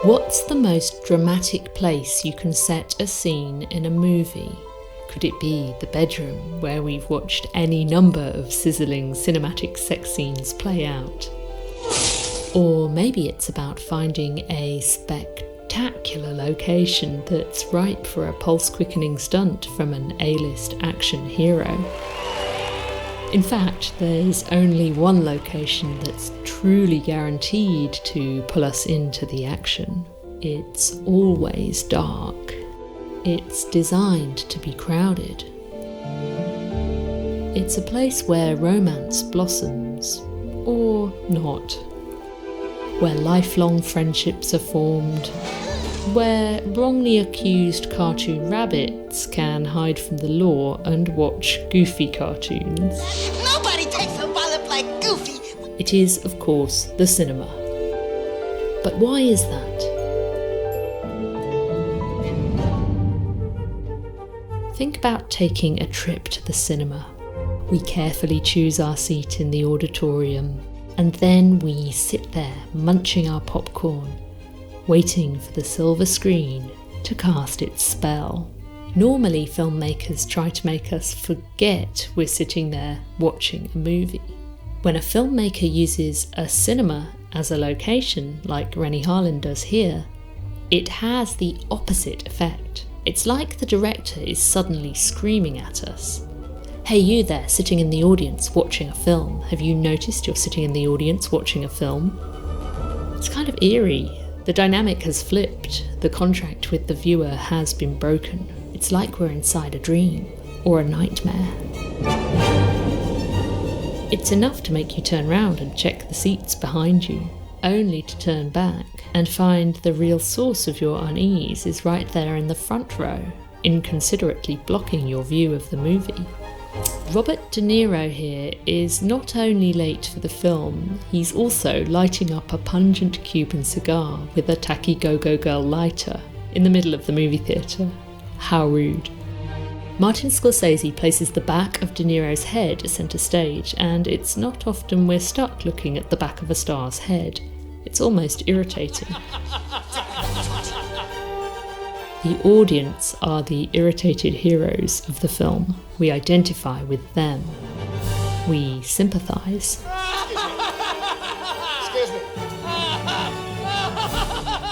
What's the most dramatic place you can set a scene in a movie? Could it be the bedroom, where we've watched any number of sizzling cinematic sex scenes play out? Or maybe it's about finding a spectacular location that's ripe for a pulse-quickening stunt from an A-list action hero. In fact, there's only one location that's truly guaranteed to pull us into the action. It's always dark. It's designed to be crowded. It's a place where romance blossoms, or not. Where lifelong friendships are formed. Where wrongly accused cartoon rabbits can hide from the law and watch goofy cartoons. Nobody takes a wallop like Goofy! It is, of course, the cinema. But why is that? Think about taking a trip to the cinema. We carefully choose our seat in the auditorium, and then we sit there munching our popcorn, waiting for the silver screen to cast its spell. Normally, filmmakers try to make us forget we're sitting there watching a movie. When a filmmaker uses a cinema as a location, like Rennie Harlin does here, it has the opposite effect. It's like the director is suddenly screaming at us. Hey, you there, sitting in the audience watching a film. Have you noticed you're sitting in the audience watching a film? It's kind of eerie. The dynamic has flipped. The contract with the viewer has been broken. It's like we're inside a dream or a nightmare. It's enough to make you turn round and check the seats behind you, only to turn back and find the real source of your unease is right there in the front row, inconsiderately blocking your view of the movie. Robert De Niro here is not only late for the film, he's also lighting up a pungent Cuban cigar with a tacky go-go girl lighter in the middle of the movie theatre. How rude. Martin Scorsese places the back of De Niro's head centre stage, and it's not often we're stuck looking at the back of a star's head. It's almost irritating. The audience are the irritated heroes of the film. We identify with them. We sympathise. Excuse me.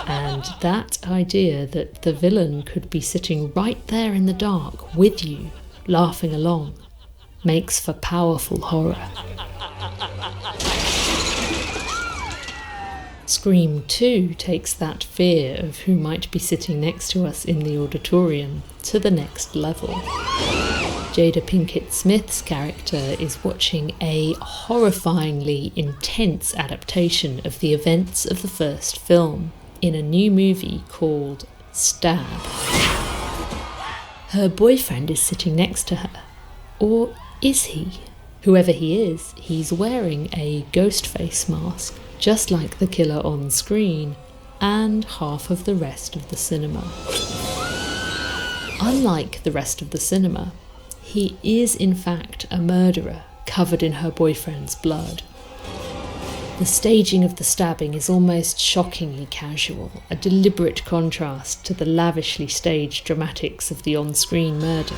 And that idea that the villain could be sitting right there in the dark with you, laughing along, makes for powerful horror. Scream 2 takes that fear of who might be sitting next to us in the auditorium to the next level. Jada Pinkett Smith's character is watching a horrifyingly intense adaptation of the events of the first film in a new movie called Stab. Her boyfriend is sitting next to her. Or is he? Whoever he is, he's wearing a ghost face mask, just like the killer on screen, and half of the rest of the cinema. Unlike the rest of the cinema, he is in fact a murderer, covered in her boyfriend's blood. The staging of the stabbing is almost shockingly casual, a deliberate contrast to the lavishly staged dramatics of the on-screen murder.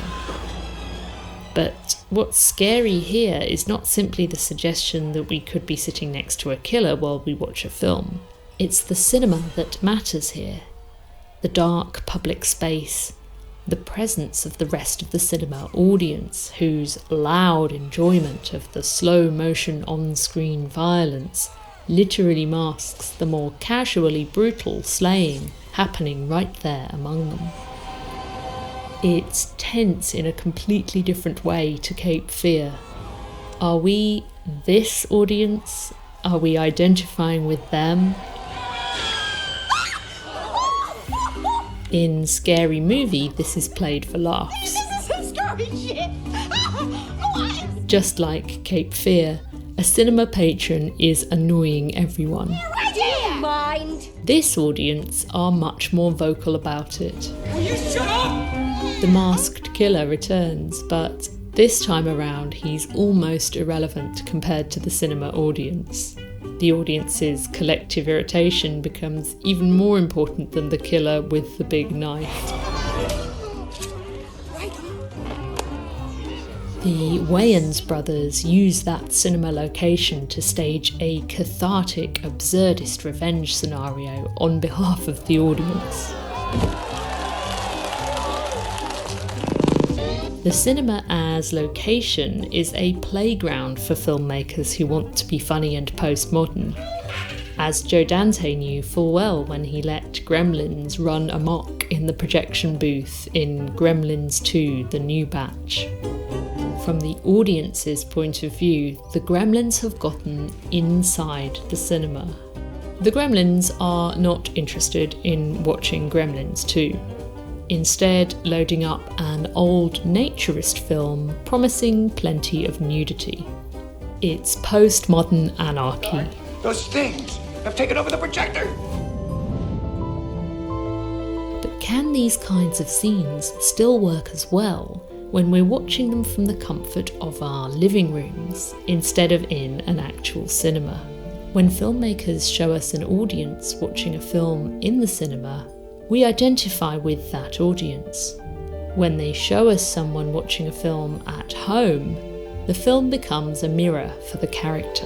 But what's scary here is not simply the suggestion that we could be sitting next to a killer while we watch a film. It's the cinema that matters here. The dark public space, the presence of the rest of the cinema audience whose loud enjoyment of the slow-motion on-screen violence literally masks the more casually brutal slaying happening right there among them. It's tense in a completely different way to Cape Fear. Are we this audience? Are we identifying with them? In Scary Movie, this is played for laughs. This is some scary shit! What? Just like Cape Fear, a cinema patron is annoying everyone. Right here! Mind! This audience are much more vocal about it. Will you shut up? The masked killer returns, but this time around he's almost irrelevant compared to the cinema audience. The audience's collective irritation becomes even more important than the killer with the big knife. The Wayans brothers use that cinema location to stage a cathartic, absurdist revenge scenario on behalf of the audience. The cinema as location is a playground for filmmakers who want to be funny and postmodern, as Joe Dante knew full well when he let Gremlins run amok in the projection booth in Gremlins 2: The New Batch. From the audience's point of view, the Gremlins have gotten inside the cinema. The Gremlins are not interested in watching Gremlins 2. Instead, loading up an old naturist film promising plenty of nudity. It's postmodern anarchy. Those things have taken over the projector! But can these kinds of scenes still work as well when we're watching them from the comfort of our living rooms instead of in an actual cinema? When filmmakers show us an audience watching a film in the cinema, we identify with that audience. When they show us someone watching a film at home, the film becomes a mirror for the character.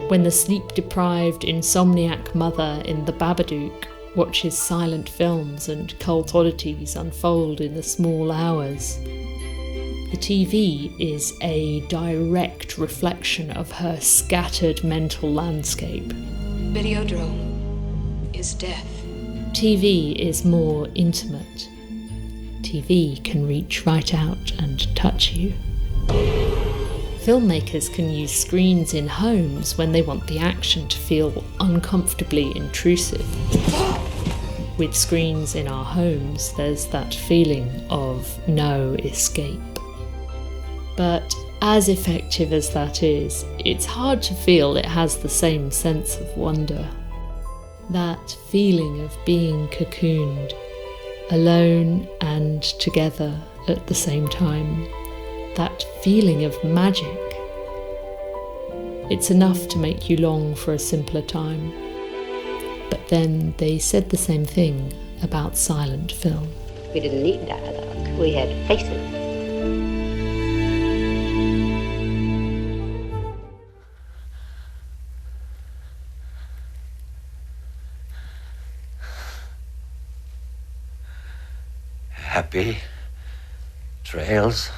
When the sleep-deprived, insomniac mother in The Babadook watches silent films and cult oddities unfold in the small hours, the TV is a direct reflection of her scattered mental landscape. Videodrome is death. TV is more intimate. TV can reach right out and touch you. Filmmakers can use screens in homes when they want the action to feel uncomfortably intrusive. With screens in our homes, there's that feeling of no escape. But as effective as that is, it's hard to feel it has the same sense of wonder. That feeling of being cocooned, alone and together at the same time. That feeling of magic. It's enough to make you long for a simpler time. But then they said the same thing about silent film. We didn't need dialogue, we had faces. Happy trails.